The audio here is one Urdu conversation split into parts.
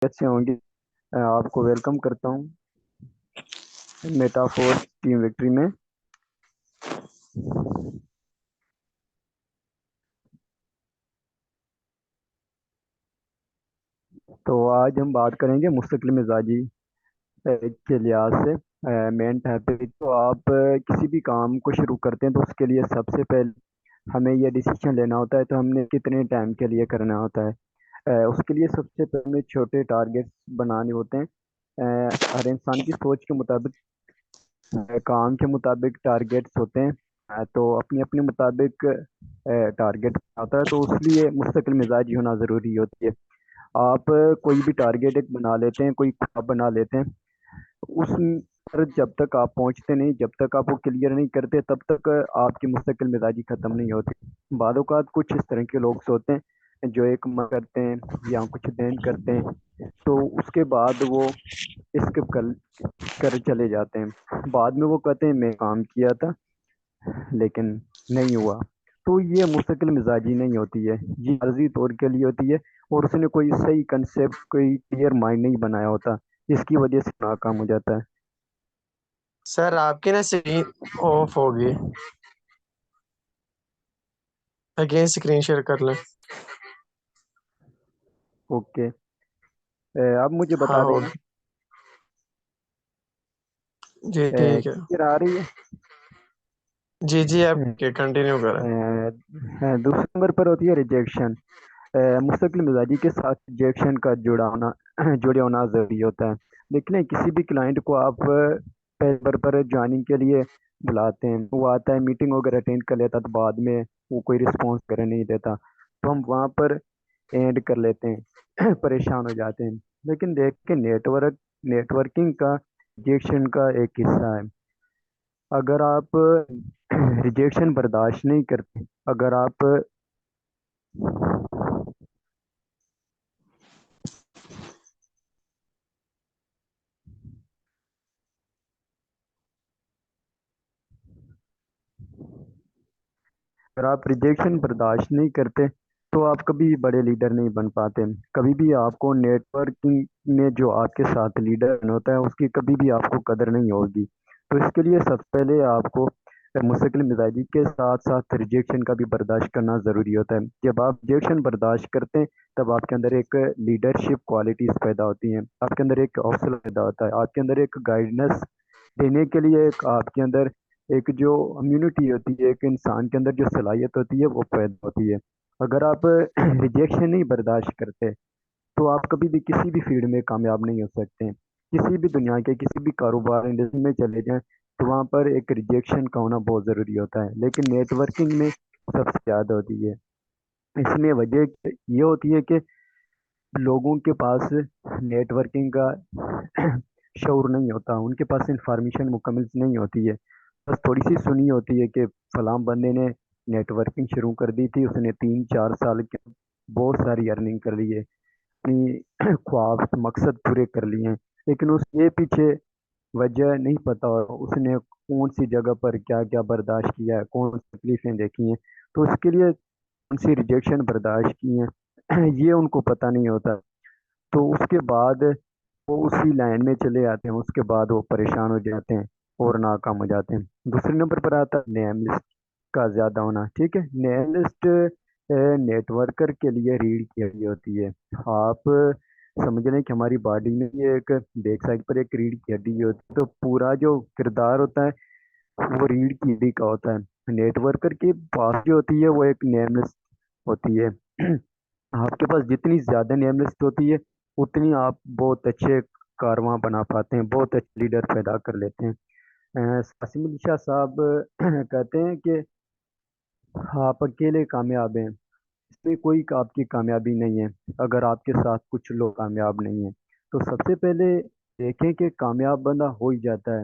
کیسے ہوں گے؟ آپ کو ویلکم کرتا ہوں میٹافورس ٹیم وکٹری میں۔ تو آج ہم بات کریں گے مستقل مزاجی کے لحاظ سے مین ٹاپک۔ تو آپ کسی بھی کام کو شروع کرتے ہیں تو اس کے لیے سب سے پہلے ہمیں یہ ڈیسیشن لینا ہوتا ہے تو ہم نے کتنے ٹائم کے لیے کرنا ہوتا ہے۔ اس کے لیے سب سے پہلے چھوٹے ٹارگیٹس بنانے ہوتے ہیں۔ ہر انسان کی سوچ کے مطابق کام کے مطابق ٹارگیٹس ہوتے ہیں۔ تو اپنے اپنے مطابق ٹارگیٹ آتا ہے، تو اس لیے مستقل مزاجی ہونا ضروری ہوتی ہے۔ آپ کوئی بھی ٹارگیٹ ایک بنا لیتے ہیں، کوئی خواب بنا لیتے ہیں، اس پر جب تک آپ پہنچتے نہیں، جب تک آپ وہ کلیئر نہیں کرتے، تب تک آپ کی مستقل مزاجی ختم نہیں ہوتی۔ بعض اوقات کچھ اس طرح کے لوگ ہوتے ہیں جو ایک کرتے ہیں یا کچھ دین کرتے ہیں، تو اس کے بعد وہ اسکپ کر چلے جاتے ہیں۔ بعد میں وہ کہتے ہیں میں کام کیا تھا لیکن نہیں ہوا۔ تو یہ مستقل مزاجی نہیں ہوتی ہے، یہ عرضی طور کے لیے ہوتی ہے، اور اس نے کوئی صحیح کنسیپٹ، کوئی کلیئر مائنڈ نہیں بنایا ہوتا، جس کی وجہ سے ناکام ہو جاتا ہے۔ سر آپ کی نا اسکرین آف ہوگی، اگین اسکرین شیئر کر لیں۔ اوکے، اب مجھے ہاں بتا دیں ہوگی جی، ٹھیک ہے کلیئر آ رہی ہے؟ جی جی، آپ کنٹینیو کریں۔ دوسرے نمبر پر ہوتی ہے ریجیکشن۔ مستقل مزاجی کے ساتھ ریجیکشن کا جڑے ہونا ضروری ہوتا ہے۔ دیکھ لیں کسی بھی کلائنٹ کو آپ پیپر پر جوائننگ کے لیے بلاتے ہیں، وہ آتا ہے، میٹنگ وغیرہ اٹینڈ کر لیتا، تو بعد میں وہ کوئی رسپانس کرے نہیں دیتا، تو ہم وہاں پر اینڈ کر لیتے ہیں پریشان ہو جاتے ہیں۔ لیکن دیکھ کے نیٹورکنگ کا ریجیکشن کا ایک حصہ ہے۔ اگر آپ ریجیکشن برداشت نہیں کرتے، اگر آپ اگر آپ ریجیکشن برداشت نہیں کرتے تو آپ کبھی بڑے لیڈر نہیں بن پاتے۔ کبھی بھی آپ کو نیٹ ورکنگ میں جو آپ کے ساتھ لیڈر ہوتا ہے اس کی کبھی بھی آپ کو قدر نہیں ہوگی۔ تو اس کے لیے سب سے پہلے آپ کو مستقل مزاجی کے ساتھ ساتھ ریجیکشن کا بھی برداشت کرنا ضروری ہوتا ہے۔ جب آپ ریجیکشن برداشت کرتے ہیں تب آپ کے اندر ایک لیڈرشپ کوالٹیز پیدا ہوتی ہیں، آپ کے اندر ایک حوصلہ پیدا ہوتا ہے، آپ کے اندر ایک گائیڈنس دینے کے لیے ایک آپ کے اندر ایک جو امیونٹی ہوتی ہے، ایک انسان کے اندر جو صلاحیت ہوتی ہے وہ پیدا ہوتی ہے۔ اگر آپ ریجیکشن نہیں برداشت کرتے تو آپ کبھی بھی کسی بھی فیلڈ میں کامیاب نہیں ہو سکتے ہیں۔ کسی بھی دنیا کے کسی بھی کاروبار انڈسٹری میں چلے جائیں تو وہاں پر ایک ریجیکشن کا ہونا بہت ضروری ہوتا ہے، لیکن نیٹ ورکنگ میں سب سے زیادہ ہوتی ہے۔ اس میں وجہ یہ ہوتی ہے کہ لوگوں کے پاس نیٹ ورکنگ کا شعور نہیں ہوتا، ان کے پاس انفارمیشن مکمل نہیں ہوتی ہے، بس تھوڑی سی سنی ہوتی ہے کہ فلاں بندے نے نیٹ ورکنگ شروع کر دی تھی، اس نے 3 4 سال کے بہت ساری ارننگ کر لی ہے، اپنی خواب مقصد پورے کر لیے ہیں، لیکن اس کے پیچھے وجہ نہیں پتا اس نے کون سی جگہ پر کیا کیا برداشت کیا ہے، کون سی تکلیفیں دیکھی ہیں، تو اس کے لیے کون سی ریجیکشن برداشت کی ہیں یہ ان کو پتہ نہیں ہوتا۔ تو اس کے بعد وہ اسی لائن میں چلے آتے ہیں، اس کے بعد وہ پریشان ہو جاتے ہیں اور ناکام ہو جاتے ہیں۔ دوسرے نمبر پر آتا ہے نیم لسٹ کا زیادہ ہونا۔ ٹھیک ہے، نیم لسٹ نیٹ ورکر کے لیے ریڑھ کی ہڈی ہوتی ہے۔ آپ سمجھ لیں کہ ہماری باڈی میں یہ ایک بیک سائڈ پر ایک ریڑھ کی ہڈی ہوتی ہے، تو پورا جو کردار ہوتا ہے وہ ریڑھ کی ہڈی کا ہوتا ہے۔ نیٹ ورکر کی پاس جو ہوتی ہے وہ ایک نیم لسٹ ہوتی ہے۔ آپ کے پاس جتنی زیادہ نیم لسٹ ہوتی ہے اتنی آپ بہت اچھے کارواں بنا پاتے ہیں، بہت اچھے لیڈر پیدا کر لیتے ہیں۔ قاسم علی شاہ صاحب کہتے ہیں کہ آپ اکیلے کامیاب ہیں، اس میں کوئی آپ کی کامیابی نہیں ہے اگر آپ کے ساتھ کچھ لوگ کامیاب نہیں ہیں۔ تو سب سے پہلے دیکھیں کہ کامیاب بندہ ہو ہی جاتا ہے،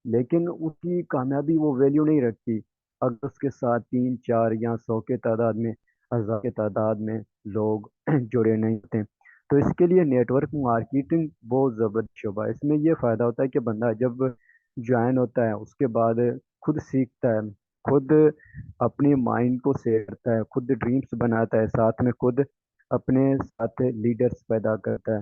لیکن اس کی کامیابی وہ ویلیو نہیں رکھتی اگر اس کے ساتھ 3 4 یا 100 کے تعداد میں، 1000 کے تعداد میں لوگ جڑے نہیں ہوتے۔ تو اس کے لیے نیٹ ورک مارکیٹنگ بہت زبردست شعبہ ہے۔ اس میں یہ فائدہ ہوتا ہے کہ بندہ جب جوائن ہوتا ہے اس کے بعد خود سیکھتا ہے، خود اپنے مائنڈ کو سیٹ کرتا ہے، خود ڈریمز بناتا ہے، ساتھ میں خود اپنے ساتھ لیڈرز پیدا کرتا ہے،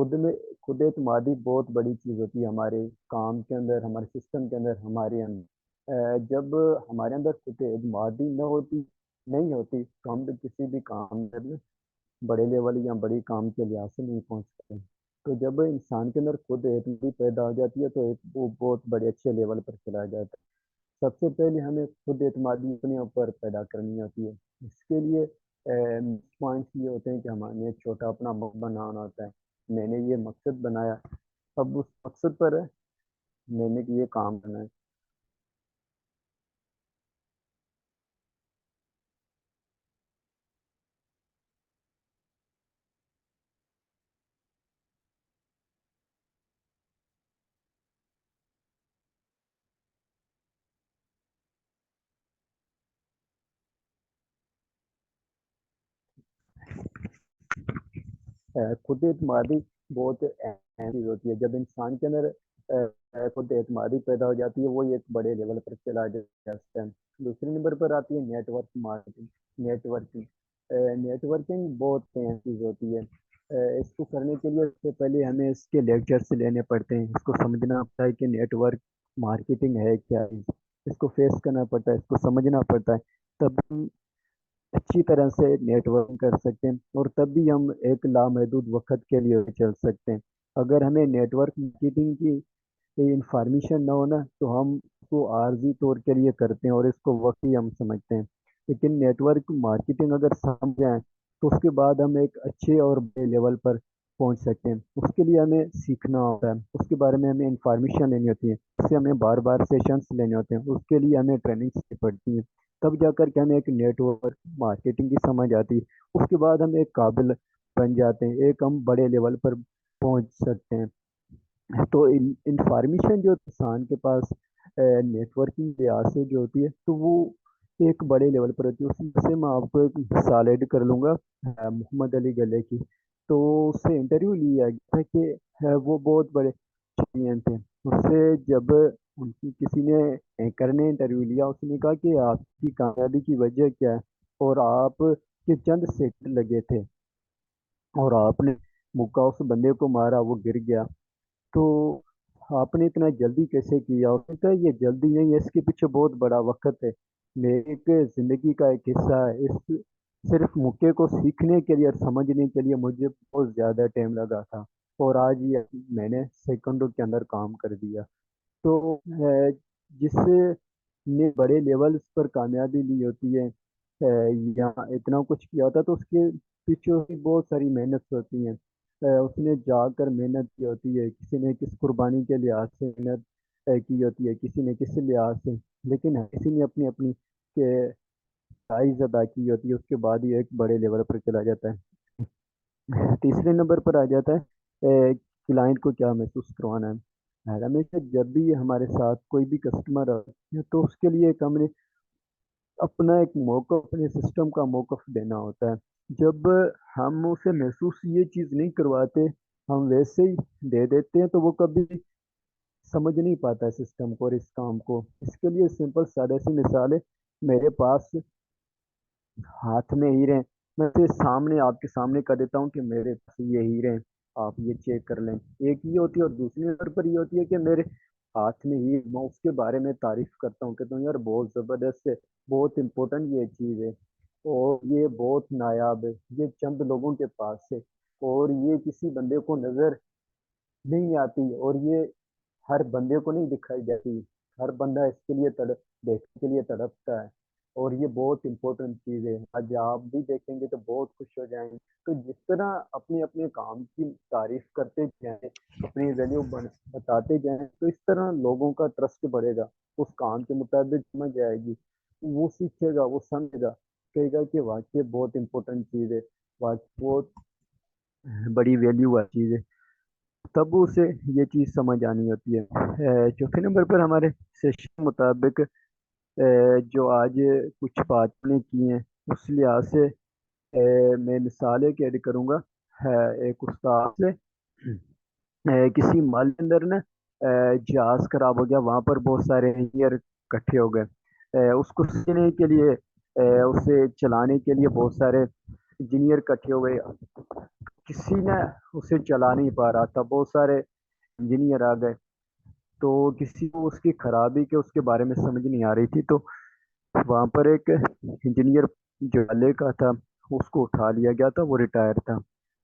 خود میں خود اعتمادی بہت بڑی چیز ہوتی ہے ہمارے کام کے اندر، ہمارے سسٹم کے اندر، ہمارے اندر۔ جب ہمارے اندر خود اعتمادی نہیں ہوتی تو ہم کسی بھی کام میں بڑے لیول یا بڑی کام کے لحاظ سے نہیں پہنچ سکتے۔ تو جب انسان کے اندر خود اعتمادی پیدا ہو جاتی ہے تو وہ بہت بڑے اچھے لیول پر چلا جاتا ہے۔ سب سے پہلے ہمیں خود اعتمادی اپنے اوپر پیدا کرنی ہوتی ہے۔ اس کے لیے پوائنٹس یہ ہوتے ہیں کہ ہمیں ایک چھوٹا اپنا مقصد بنانا ہوتا ہے۔ میں نے یہ مقصد بنایا، اب اس مقصد پر میں نے یہ کام کرنا ہے۔ خود اعتمادی بہت اہم چیز ہوتی ہے۔ جب انسان کے اندر خود اعتمادی پیدا ہو جاتی ہے وہ ایک بڑے لیول پر چلا جاتا ہے۔ دوسرے نمبر پر آتی ہے network marketing. Networking networking بہت اہم چیز ہوتی ہے۔ اس کو کرنے کے لیے سب سے پہلے ہمیں اس کے لیکچرس لینے پڑتے ہیں، اس کو سمجھنا پڑتا ہے کہ نیٹ ورک مارکیٹنگ ہے کیا ہے، اس کو فیس کرنا پڑتا ہے، اس کو سمجھنا پڑتا ہے، تب ہم اچھی طرح سے نیٹ ورک کر سکتے ہیں اور تب بھی ہم ایک لامحدود وقت کے لیے چل سکتے ہیں۔ اگر ہمیں نیٹ ورک مارکیٹنگ کی انفارمیشن نہ ہونا تو ہم اس کو عارضی طور کے لیے کرتے ہیں اور اس کو وقتی ہم سمجھتے ہیں، لیکن نیٹ ورک مارکیٹنگ اگر سمجھ جائیں تو اس کے بعد ہم ایک اچھے اور بڑے لیول پر پہنچ سکتے ہیں۔ اس کے لیے ہمیں سیکھنا ہوتا ہے، اس کے بارے میں ہمیں انفارمیشن لینی ہوتی ہے، اس سے ہمیں بار بار سیشنس لینے ہوتے ہیں، اس کے لیے ہمیں ٹریننگس پڑتی ہیں، تب جا کر کے ہمیں ایک نیٹ ورک مارکیٹنگ کی سمجھ آتی ہے۔ اس کے بعد ہم ایک قابل بن جاتے ہیں، ایک ہم بڑے لیول پر پہنچ سکتے ہیں۔ تو انفارمیشن جو انسان کے پاس نیٹ ورکنگ لحاظ سے جو ہوتی ہے تو وہ ایک بڑے لیول پر ہوتی ہے۔ اس میں سے میں آپ کو ایک مثال ایڈ کر لوں گا محمد علی گلے کی۔ تو اس سے انٹرویو لیا گیا تھا کہ وہ بہت بڑے چیمپئن تھے۔ اس سے جب ان کی کسی نے اینکر نے انٹرویو لیا، اس نے کہا کہ آپ کی کامیابی کی وجہ کیا ہے، اور آپ کے چند سیکنڈ لگے تھے اور آپ نے مکہ اس بندے کو مارا، وہ گر گیا، تو آپ نے اتنا جلدی کیسے کیا؟ اس نے کہا یہ جلدی نہیں ہے، اس کے پیچھے بہت بڑا وقت ہے، میری ایک زندگی کا ایک حصہ ہے۔ اس صرف مکے کو سیکھنے کے لیے اور سمجھنے کے لیے مجھے بہت زیادہ ٹائم لگا تھا، اور آج یہ میں نے سیکنڈوں کے اندر کام کر دیا۔ تو جس نے بڑے لیولز پر کامیابی لی ہوتی ہے یا اتنا کچھ کیا ہوتا ہے تو اس کے پیچھے بھی بہت ساری محنت ہوتی ہیں۔ اس نے جا کر محنت کی ہوتی ہے، کسی نے کس قربانی کے لحاظ سے محنت کی ہوتی ہے، کسی نے کس لحاظ سے، لیکن کسی نے اپنی اپنی کے پرائز ادا کی ہوتی ہے، اس کے بعد ہی ایک بڑے لیول پر چلا جاتا ہے۔ تیسرے نمبر پر آ جاتا ہے کلائنٹ کو کیا محسوس کروانا ہے۔ ہمیشہ جب بھی ہمارے ساتھ کوئی بھی کسٹمر آتا ہے تو اس کے لیے ایک ہم نے اپنا ایک موقف، اپنے سسٹم کا موقف دینا ہوتا ہے۔ جب ہم اسے محسوس یہ چیز نہیں کرواتے، ہم ویسے ہی دے دیتے ہیں تو وہ کبھی سمجھ نہیں پاتا ہے سسٹم کو اور اس کام کو۔ اس کے لیے سمپل سادہ سی مثال ہے، میرے پاس ہاتھ میں ہیرے ہیں، میں اسے سامنے آپ کے سامنے کر دیتا ہوں کہ میرے پاس یہ ہیرے ہیں، آپ یہ چیک کر لیں، ایک یہ ہوتی ہے۔ اور دوسری نمبر پر یہ ہوتی ہے کہ میرے ہاتھ میں ہی میں اس کے بارے میں تعریف کرتا ہوں، کہتا ہوں یار بہت زبردست ہے، بہت امپورٹنٹ یہ چیز ہے، اور یہ بہت نایاب ہے، یہ چند لوگوں کے پاس ہے، اور یہ کسی بندے کو نظر نہیں آتی، اور یہ ہر بندے کو نہیں دکھائی جاتی، ہر بندہ اس کے لیے دیکھنے کے لیے تڑپتا ہے، اور یہ بہت امپورٹنٹ چیز ہے، آج آپ بھی دیکھیں گے تو بہت خوش ہو جائیں گے۔ تو جس طرح اپنے اپنے کام کی تعریف کرتے جائیں، اپنی ویلیو بتاتے جائیں، تو اس طرح لوگوں کا ٹرسٹ بڑھے گا، اس کام کے مطابق سمجھ آئے گی، وہ سیکھے گا، وہ سمجھے گا، کہے گا کہ واقعی بہت امپورٹنٹ چیز ہے، واقعی بہت بڑی ویلیو ہے چیز ہے، تب اسے یہ چیز سمجھ آنی ہوتی ہے۔ چوتھے نمبر پر ہمارے سیشن مطابق جو آج کچھ باتیں کی ہیں اس لحاظ سے میں مثالیں ایڈ کروں گا۔ ایک استاد سے کسی مال کے اندر نا جہاز خراب ہو گیا، وہاں پر بہت سارے انجینئر اکٹھے ہو گئے، اس کو سیکھنے کے لیے اسے چلانے کے لیے بہت سارے انجینئر اکٹھے ہو گئے، کسی نے اسے چلا نہیں پا رہا تھا، بہت سارے انجینئر آ گئے، تو کسی کو اس کی خرابی کے اس کے بارے میں سمجھ نہیں آ رہی تھی، تو وہاں پر ایک انجینئر جو ڈالے کا تھا اس کو اٹھا لیا گیا تھا، وہ ریٹائر تھا،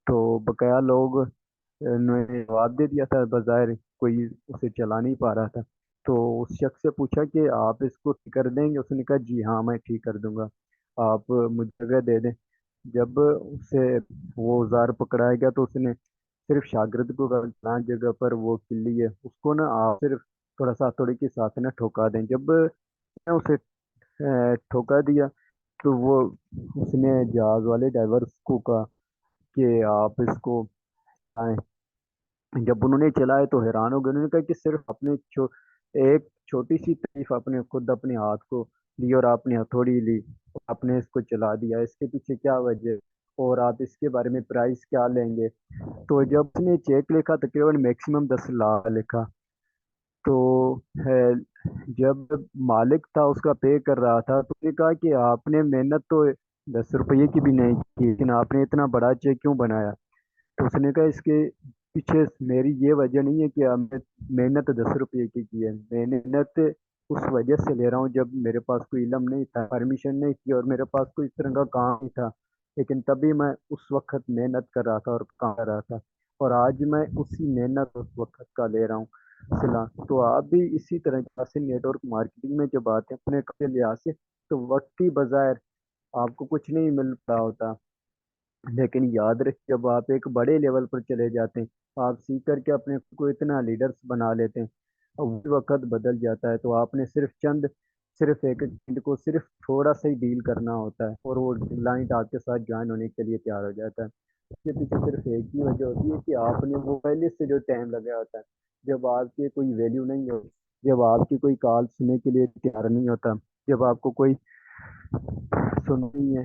تو بقایا لوگ نے جواب دے دیا تھا، بظاہر کوئی اسے چلا نہیں پا رہا تھا، تو اس شخص سے پوچھا کہ آپ اس کو ٹھیک کر دیں گے؟ اس نے کہا جی ہاں میں ٹھیک کر دوں گا، آپ مجھے جگہ دے دیں۔ جب اسے وہ اوزار پکڑایا گیا تو اس نے صرف شاگرد کو کہا فلاں جگہ پر وہ کلی ہے، اس کو نا آپ صرف تھوڑا سا ہتھوڑی کے ساتھ نا ٹھوکا دیں۔ جب نے اسے ٹھوکا دیا تو وہ اس نے جہاز والے ڈرائیور کو کہا کہ آپ اس کو آئیں۔ جب انہوں نے چلائے تو حیران ہو گئے، انہوں نے کہا کہ صرف ایک چھوٹی سی تکلیف آپ نے خود اپنے ہاتھ کو لی اور آپ نے ہتھوڑی لی، آپ نے اس کو چلا دیا، اس کے پیچھے کیا وجہ ہے؟ اور آپ اس کے بارے میں پرائز کیا لیں گے؟ تو جب اس نے چیک لکھا تقریباً میکسیمم 10 لاکھ لکھا، تو ہے جب مالک تھا اس کا پے کر رہا تھا تو نے کہا کہ آپ نے محنت تو 10 روپے کی بھی نہیں کی، لیکن آپ نے اتنا بڑا چیک کیوں بنایا؟ تو اس نے کہا اس کے پیچھے میری یہ وجہ نہیں ہے کہ محنت 10 روپے کی ہے، میں محنت اس وجہ سے لے رہا ہوں جب میرے پاس کوئی علم نہیں تھا، پرمیشن نہیں تھی اور میرے پاس کوئی اس طرح کا کام نہیں تھا، لیکن تبھی میں اس وقت محنت کر رہا تھا اور کام کر رہا تھا، اور آج میں اسی محنت اس وقت کا لے رہا ہوں صلاح۔ تو آپ بھی اسی طرح جیسے نیٹ ورک مارکیٹنگ میں جب آتے ہیں اپنے کے لحاظ سے، تو وقتی بظاہر آپ کو کچھ نہیں مل رہا ہوتا، لیکن یاد رکھ جب آپ ایک بڑے لیول پر چلے جاتے ہیں، آپ سیکھ کر کے اپنے کو اتنا لیڈرز بنا لیتے ہیں، اور وہی وقت بدل جاتا ہے تو آپ نے صرف ایک کلائنٹ کو صرف تھوڑا سا ہی ڈیل کرنا ہوتا ہے اور وہ کلائنٹ آپ کے ساتھ جوائن ہونے کے لیے تیار ہو جاتا ہے۔ اس کے پیچھے صرف ایک ہی وجہ ہوتی ہے کہ آپ نے وہ پہلے سے جو ٹائم لگا ہوتا ہے، جب آپ کی کوئی ویلیو نہیں ہو، جب آپ کی کوئی کال سننے کے لیے تیار نہیں ہوتا، جب آپ کو کوئی سن نہیں ہے،